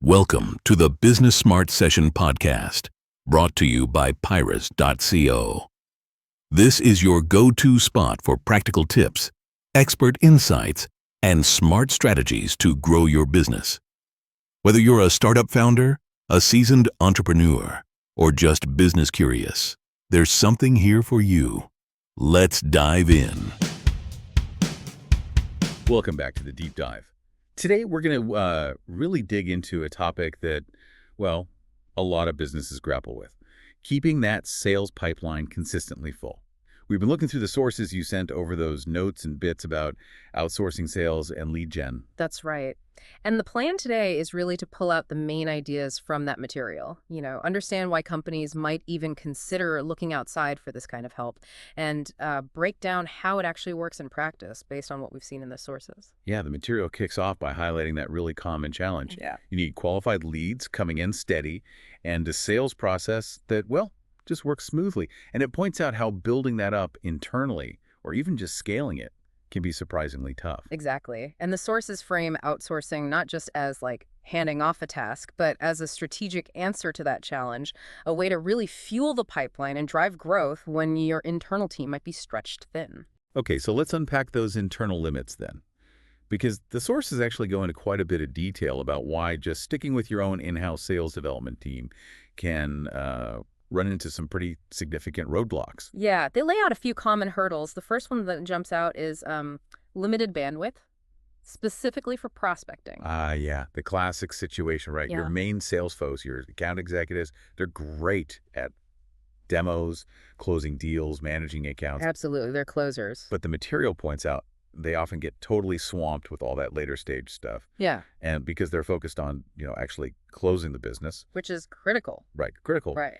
Welcome to the Business Smart Session podcast, brought to you by Pyras.co. This is your go-to spot for practical tips, expert insights, and smart strategies to grow your business. Whether you're a startup founder, a seasoned entrepreneur, or just business curious, there's something here for you. Let's dive in. Welcome back to the Deep Dive. Today, we're going to really dig into a topic that, well, a lot of businesses grapple with: keeping that sales pipeline consistently full. We've been looking through the sources you sent over those notes and bits about outsourcing sales and lead gen. That's right. And the plan today is really to pull out the main ideas from that material. Understand why companies might even consider looking outside for this kind of help, and break down how it actually works in practice based on what we've seen in the sources. Yeah, the material kicks off by highlighting that really common challenge. Yeah. You need qualified leads coming in steady and a sales process that, well, just works smoothly. And it points out how building that up internally, or even just scaling it, can be surprisingly tough. Exactly. And the sources frame outsourcing not just as handing off a task, but as a strategic answer to that challenge, a way to really fuel the pipeline and drive growth when your internal team might be stretched thin. Okay, so let's unpack those internal limits then. Because the sources actually go into quite a bit of detail about why just sticking with your own in-house sales development team can run into some pretty significant roadblocks. Yeah, they lay out a few common hurdles. The first one that jumps out is limited bandwidth, specifically for prospecting. Yeah, the classic situation, right? Yeah. Your main sales folks, your account executives, they're great at demos, closing deals, managing accounts. Absolutely, they're closers. But the material points out they often get totally swamped with all that later stage stuff. Yeah. And because they're focused on, actually closing the business. Which is critical. Right, critical. Right.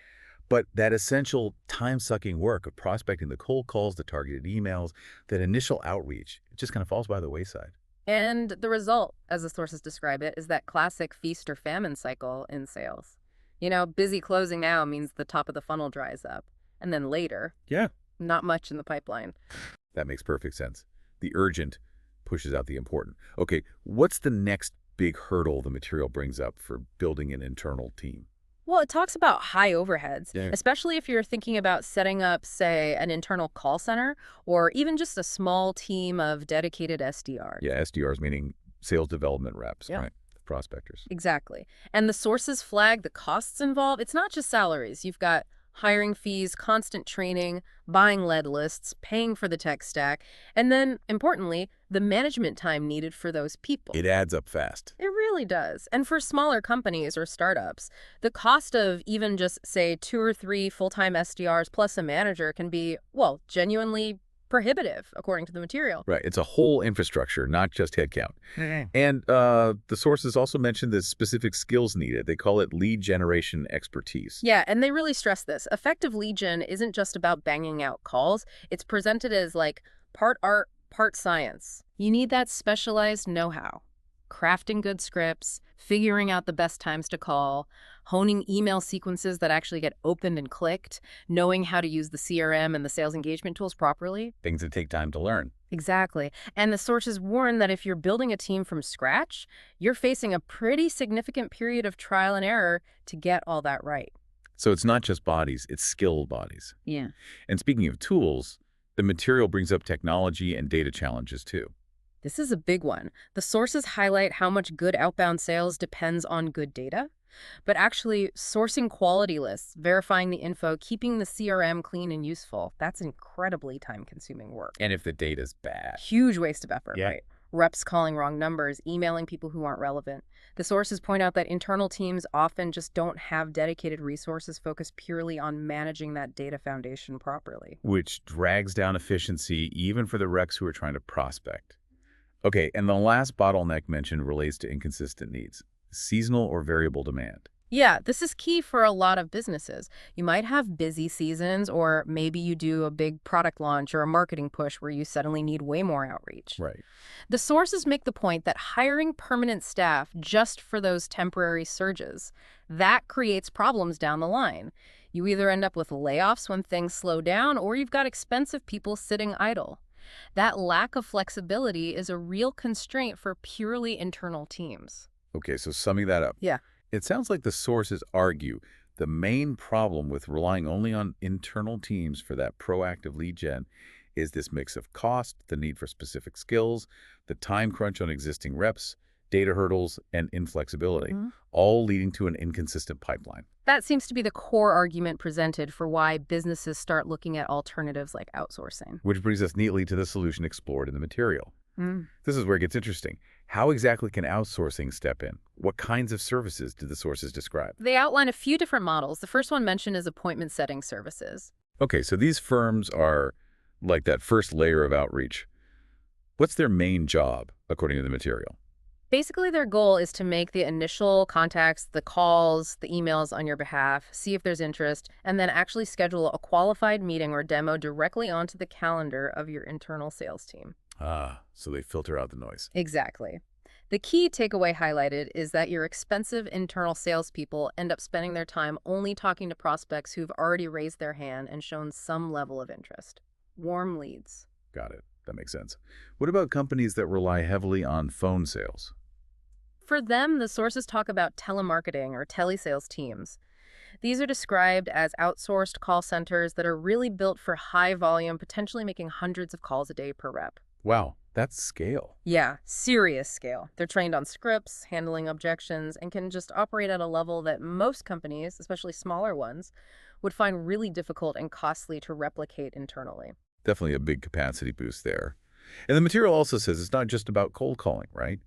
But that essential time-sucking work of prospecting, the cold calls, the targeted emails, that initial outreach, it just kind of falls by the wayside. And the result, as the sources describe it, is that classic feast or famine cycle in sales. Busy closing now means the top of the funnel dries up. And then later, Yeah. not much in the pipeline. That makes perfect sense. The urgent pushes out the important. Okay, what's the next big hurdle the material brings up for building an internal team? Well, it talks about high overheads, Yeah. especially if you're thinking about setting up, say, an internal call center or even just a small team of dedicated SDRs. Yeah, SDRs meaning sales development reps, Yeah. right? Prospectors. Exactly. And the sources flag the costs involved. It's not just salaries. You've got hiring fees, constant training, buying lead lists, paying for the tech stack, and then, importantly, the management time needed for those people. It adds up fast. It really does. And for smaller companies or startups, the cost of even just, say, 2 or 3 full-time SDRs plus a manager can be, well, genuinely prohibitive, according to the material. Right. It's a whole infrastructure, not just headcount. And the sources also mention the specific skills needed. They call it lead generation expertise. Yeah, and they really stress this. Effective lead gen isn't just about banging out calls. It's presented as part art, part science. You need that specialized know-how. Crafting good scripts, figuring out the best times to call, honing email sequences that actually get opened and clicked, knowing how to use the CRM and the sales engagement tools properly. Things that take time to learn. Exactly. And the sources warn that if you're building a team from scratch, you're facing a pretty significant period of trial and error to get all that right. So it's not just bodies, it's skilled bodies. Yeah. And speaking of tools, the material brings up technology and data challenges too. This is a big one. The sources highlight how much good outbound sales depends on good data, but actually sourcing quality lists, verifying the info, keeping the CRM clean and useful, that's incredibly time-consuming work. And if the data's bad. Huge waste of effort, Yeah. right? Reps calling wrong numbers, emailing people who aren't relevant. The sources point out that internal teams often just don't have dedicated resources focused purely on managing that data foundation properly. Which drags down efficiency even for the reps who are trying to prospect. Okay, and the last bottleneck mentioned relates to inconsistent needs, seasonal or variable demand. Yeah, this is key for a lot of businesses. You might have busy seasons, or maybe you do a big product launch or a marketing push where you suddenly need way more outreach. Right. The sources make the point that hiring permanent staff just for those temporary surges, that creates problems down the line. You either end up with layoffs when things slow down, or you've got expensive people sitting idle. That lack of flexibility is a real constraint for purely internal teams. Okay, so summing that up. Yeah. It sounds like the sources argue the main problem with relying only on internal teams for that proactive lead gen is this mix of cost, the need for specific skills, the time crunch on existing reps, data hurdles, and inflexibility, all leading to an inconsistent pipeline. That seems to be the core argument presented for why businesses start looking at alternatives like outsourcing. Which brings us neatly to the solution explored in the material. Mm. This is where it gets interesting. How exactly can outsourcing step in? What kinds of services do the sources describe? They outline a few different models. The first one mentioned is appointment setting services. Okay, so these firms are like that first layer of outreach. What's their main job, according to the material? Basically, their goal is to make the initial contacts, the calls, the emails on your behalf, see if there's interest, and then actually schedule a qualified meeting or demo directly onto the calendar of your internal sales team. Ah, so they filter out the noise. Exactly. The key takeaway highlighted is that your expensive internal salespeople end up spending their time only talking to prospects who've already raised their hand and shown some level of interest. Warm leads. Got it. That makes sense. What about companies that rely heavily on phone sales? For them, the sources talk about telemarketing or telesales teams. These are described as outsourced call centers that are really built for high volume, potentially making hundreds of calls a day per rep. Wow, that's scale. Yeah, serious scale. They're trained on scripts, handling objections, and can just operate at a level that most companies, especially smaller ones, would find really difficult and costly to replicate internally. Definitely a big capacity boost there. And the material also says it's not just about cold calling, right?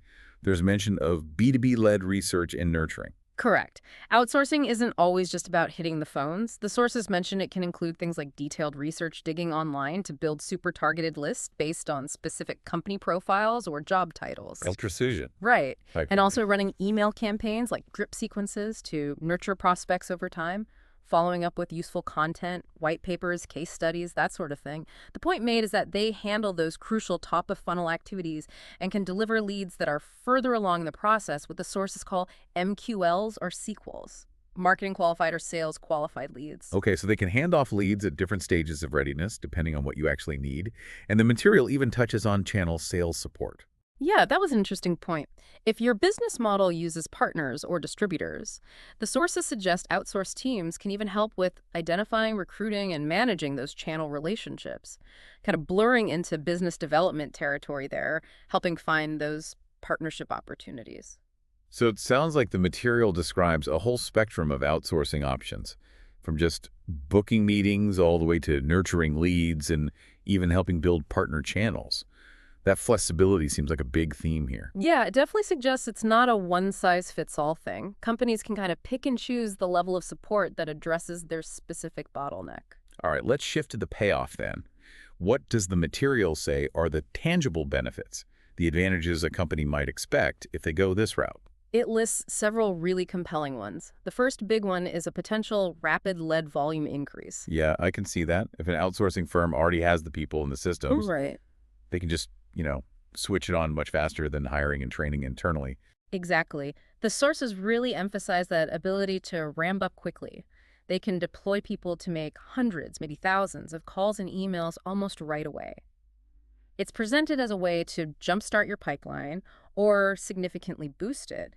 There's mention of B2B-led research and nurturing. Correct. Outsourcing isn't always just about hitting the phones. The sources mention it can include things like detailed research digging online to build super targeted lists based on specific company profiles or job titles. Precision. Right. Like, And also running email campaigns like drip sequences to nurture prospects over time, following up with useful content, white papers, case studies, that sort of thing. The point made is that they handle those crucial top-of-funnel activities and can deliver leads that are further along the process, what the sources call MQLs or sequels, marketing qualified or sales qualified leads. Okay, so they can hand off leads at different stages of readiness, depending on what you actually need. And the material even touches on channel sales support. Yeah, that was an interesting point. If your business model uses partners or distributors, the sources suggest outsourced teams can even help with identifying, recruiting, and managing those channel relationships, kind of blurring into business development territory there, helping find those partnership opportunities. So it sounds like the material describes a whole spectrum of outsourcing options, from just booking meetings all the way to nurturing leads and even helping build partner channels. That flexibility seems like a big theme here. Yeah, it definitely suggests it's not a one-size-fits-all thing. Companies can kind of pick and choose the level of support that addresses their specific bottleneck. All right, let's shift to the payoff then. What does the material say are the tangible benefits, the advantages a company might expect if they go this route? It lists several really compelling ones. The first big one is a potential rapid lead volume increase. Yeah, I can see that. If an outsourcing firm already has the people and the systems, Right. they can just, switch it on much faster than hiring and training internally. Exactly. The sources really emphasize that ability to ramp up quickly. They can deploy people to make hundreds, maybe thousands of calls and emails almost right away. It's presented as a way to jumpstart your pipeline or significantly boost it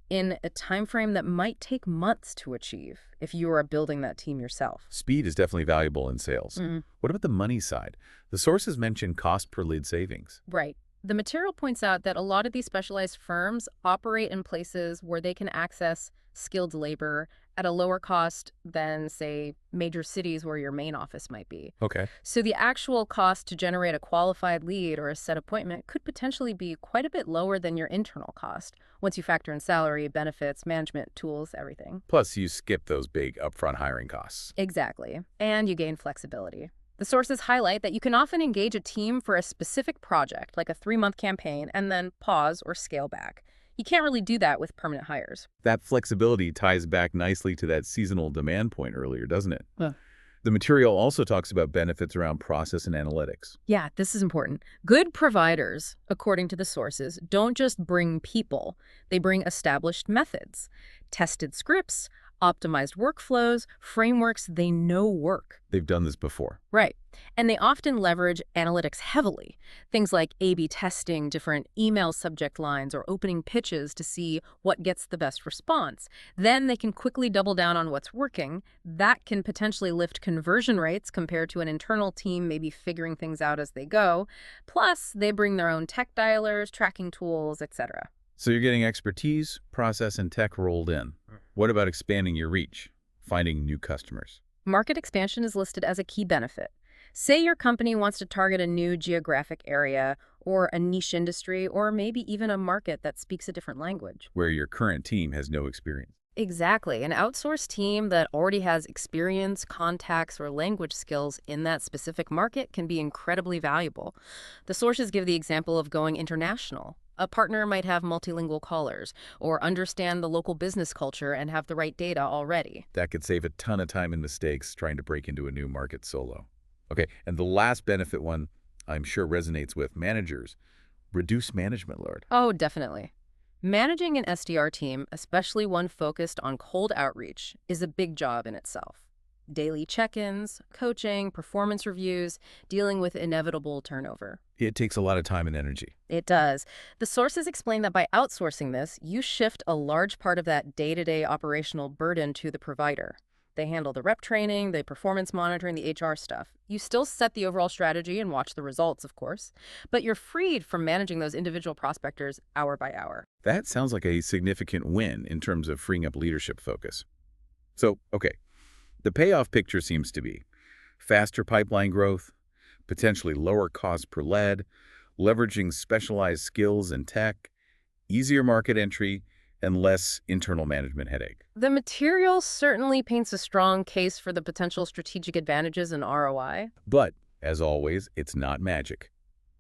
in a time frame that might take months to achieve if you are building that team yourself. Speed is definitely valuable in sales. What about the money side? The sources mention cost per lead savings. Right. The material points out that a lot of these specialized firms operate in places where they can access skilled labor at a lower cost than, say, major cities where your main office might be. Okay. So the actual cost to generate a qualified lead or a set appointment could potentially be quite a bit lower than your internal cost once you factor in salary, benefits, management, tools, everything. Plus, you skip those big upfront hiring costs. Exactly. And you gain flexibility. The sources highlight that you can often engage a team for a specific project, like a 3-month campaign, and then pause or scale back. You can't really do that with permanent hires. That flexibility ties back nicely to that seasonal demand point earlier, doesn't it? Yeah. The material also talks about benefits around process and analytics. Yeah, this is important. Good providers, according to the sources, don't just bring people. They bring established methods, tested scripts, optimized workflows, frameworks they know work. They've done this before. Right. And they often leverage analytics heavily. Things like A/B testing different email subject lines or opening pitches to see what gets the best response. Then they can quickly double down on what's working. That can potentially lift conversion rates compared to an internal team maybe figuring things out as they go. Plus, they bring their own tech dialers, tracking tools, etc. So you're getting expertise, process, and tech rolled in. What about expanding your reach, finding new customers? Market expansion is listed as a key benefit. Say your company wants to target a new geographic area or a niche industry or maybe even a market that speaks a different language. Where your current team has no experience. Exactly. An outsourced team that already has experience, contacts, or language skills in that specific market can be incredibly valuable. The sources give the example of going international. A partner might have multilingual callers or understand the local business culture and have the right data already. That could save a ton of time and mistakes trying to break into a new market solo. Okay, and the last benefit one I'm sure resonates with managers. Reduce management load. Oh, definitely. Managing an SDR team, especially one focused on cold outreach, is a big job in itself. Daily check-ins, coaching, performance reviews, dealing with inevitable turnover. It takes a lot of time and energy. It does. The sources explain that by outsourcing this, you shift a large part of that day-to-day operational burden to the provider. They handle the rep training, the performance monitoring, the HR stuff. You still set the overall strategy and watch the results, of course, but you're freed from managing those individual prospectors hour by hour. That sounds like a significant win in terms of freeing up leadership focus. So, okay, the payoff picture seems to be faster pipeline growth, potentially lower cost per lead, leveraging specialized skills and tech, easier market entry, and less internal management headache. The material certainly paints a strong case for the potential strategic advantages and ROI. But, as always, it's not magic.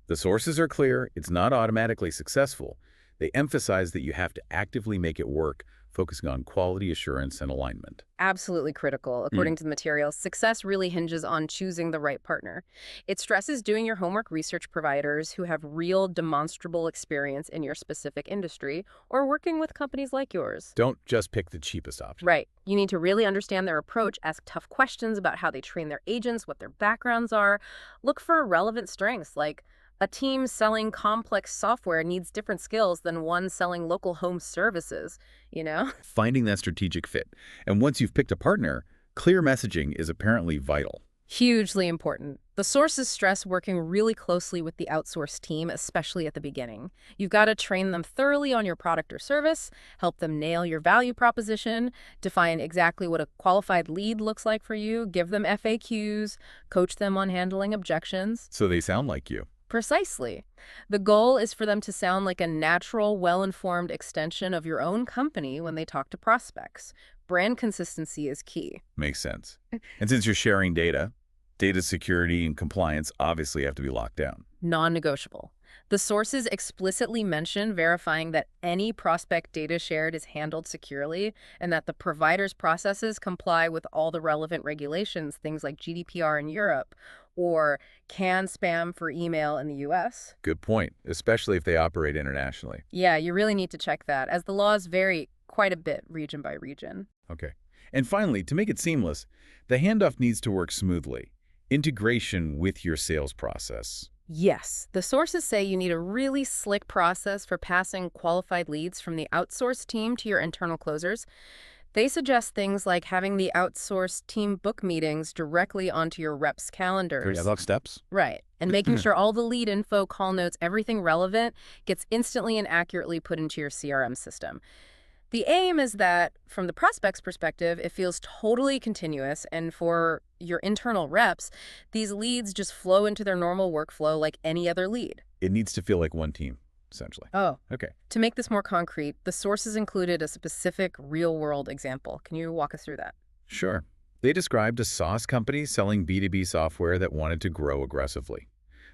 The sources are clear, it's not automatically successful. They emphasize that you have to actively make it work, focusing on quality assurance and alignment. Absolutely critical. According to the materials, success really hinges on choosing the right partner. It stresses doing your homework, research providers who have real demonstrable experience in your specific industry or working with companies like yours. Don't just pick the cheapest option. Right. You need to really understand their approach, ask tough questions about how they train their agents, what their backgrounds are. Look for relevant strengths like a team selling complex software needs different skills than one selling local home services, you know? Finding that strategic fit. And once you've picked a partner, clear messaging is apparently vital. Hugely important. The sources stress working really closely with the outsourced team, especially at the beginning. You've got to train them thoroughly on your product or service, help them nail your value proposition, define exactly what a qualified lead looks like for you, give them FAQs, coach them on handling objections. So they sound like you. Precisely. The goal is for them to sound like a natural, well-informed extension of your own company when they talk to prospects. Brand consistency is key. Makes sense. And since you're sharing data security and compliance obviously have to be locked down. Non-negotiable. The sources explicitly mention verifying that any prospect data shared is handled securely and that the provider's processes comply with all the relevant regulations, things like GDPR in Europe or CAN spam for email in the US. Good point, especially if they operate internationally. Yeah, you really need to check that, as the laws vary quite a bit region by region. Okay. And finally, to make it seamless, the handoff needs to work smoothly. Integration with your sales process. Yes, the sources say you need a really slick process for passing qualified leads from the outsourced team to your internal closers. They suggest things like having the outsourced team book meetings directly onto your reps' calendars. Ad hoc steps? Right. And making sure all the lead info, call notes, everything relevant gets instantly and accurately put into your CRM system. The aim is that, from the prospect's perspective, it feels totally continuous, and for your internal reps, these leads just flow into their normal workflow like any other lead. It needs to feel like one team, essentially. Oh. Okay. To make this more concrete, the sources included a specific real-world example. Can you walk us through that? Sure. They described a SaaS company selling B2B software that wanted to grow aggressively.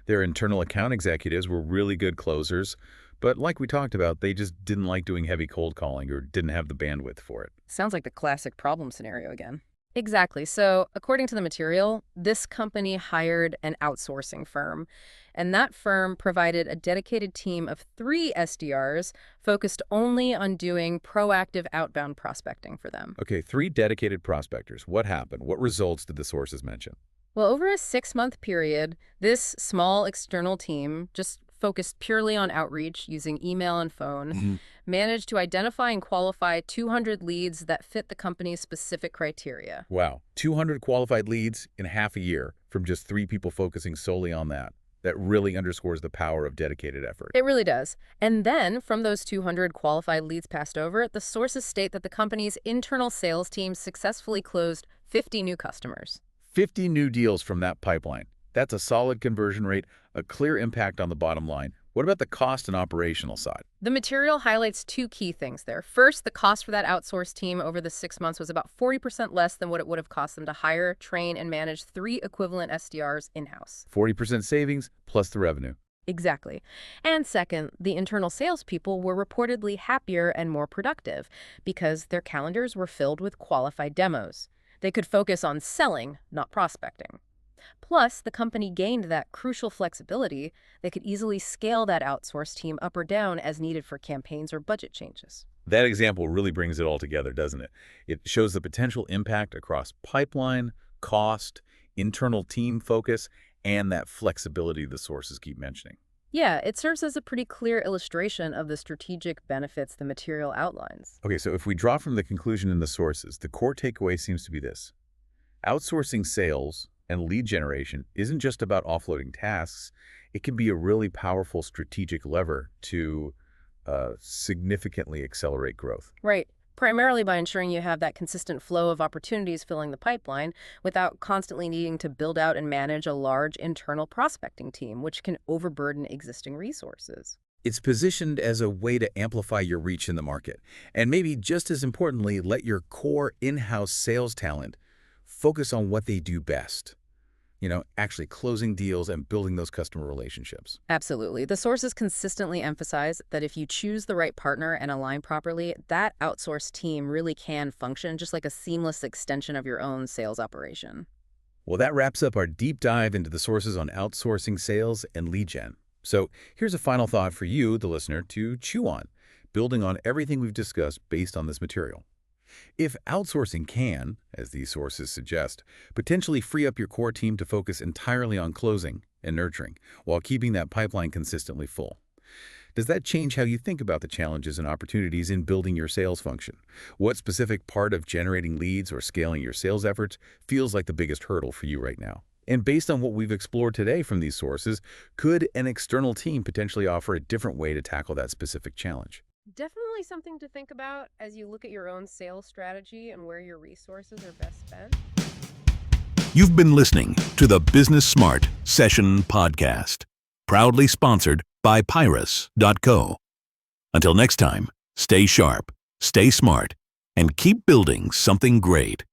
Their internal account executives were really good closers, but like we talked about, they just didn't like doing heavy cold calling or didn't have the bandwidth for it. Sounds like the classic problem scenario again. Exactly. So, according to the material, this company hired an outsourcing firm, and that firm provided a dedicated team of 3 SDRs focused only on doing proactive outbound prospecting for them. Okay, 3 dedicated prospectors. What happened? What results did the sources mention? Well, over a 6-month period, this small external team, just focused purely on outreach using email and phone, managed to identify and qualify 200 leads that fit the company's specific criteria. Wow, 200 qualified leads in half a year from just 3 people focusing solely on that. That really underscores the power of dedicated effort. It really does. And then, from those 200 qualified leads passed over, the sources state that the company's internal sales team successfully closed 50 new customers. 50 new deals from that pipeline. That's a solid conversion rate, a clear impact on the bottom line. What about the cost and operational side? The material highlights 2 key things there. First, the cost for that outsourced team over the 6 months was about 40% less than what it would have cost them to hire, train, and manage 3 equivalent SDRs in-house. 40% savings plus the revenue. Exactly. And second, the internal salespeople were reportedly happier and more productive because their calendars were filled with qualified demos. They could focus on selling, not prospecting. Plus, the company gained that crucial flexibility. They could easily scale that outsourced team up or down as needed for campaigns or budget changes. That example really brings it all together, doesn't it? It shows the potential impact across pipeline, cost, internal team focus, and that flexibility the sources keep mentioning. Yeah, it serves as a pretty clear illustration of the strategic benefits the material outlines. Okay, so if we draw from the conclusion in the sources, the core takeaway seems to be this. Outsourcing sales and lead generation isn't just about offloading tasks. It can be a really powerful strategic lever to significantly accelerate growth. Right. Primarily by ensuring you have that consistent flow of opportunities filling the pipeline without constantly needing to build out and manage a large internal prospecting team, which can overburden existing resources. It's positioned as a way to amplify your reach in the market. And maybe just as importantly, let your core in-house sales talent focus on what they do best. Actually closing deals and building those customer relationships. Absolutely. The sources consistently emphasize that if you choose the right partner and align properly, that outsourced team really can function just like a seamless extension of your own sales operation. Well, that wraps up our deep dive into the sources on outsourcing sales and lead gen. So here's a final thought for you, the listener, to chew on, building on everything we've discussed based on this material. If outsourcing can, as these sources suggest, potentially free up your core team to focus entirely on closing and nurturing while keeping that pipeline consistently full, does that change how you think about the challenges and opportunities in building your sales function? What specific part of generating leads or scaling your sales efforts feels like the biggest hurdle for you right now? And based on what we've explored today from these sources, could an external team potentially offer a different way to tackle that specific challenge? Definitely something to think about as you look at your own sales strategy and where your resources are best spent. You've been listening to the Business Smart Session Podcast, proudly sponsored by Pyras.co. Until next time, stay sharp, stay smart, and keep building something great.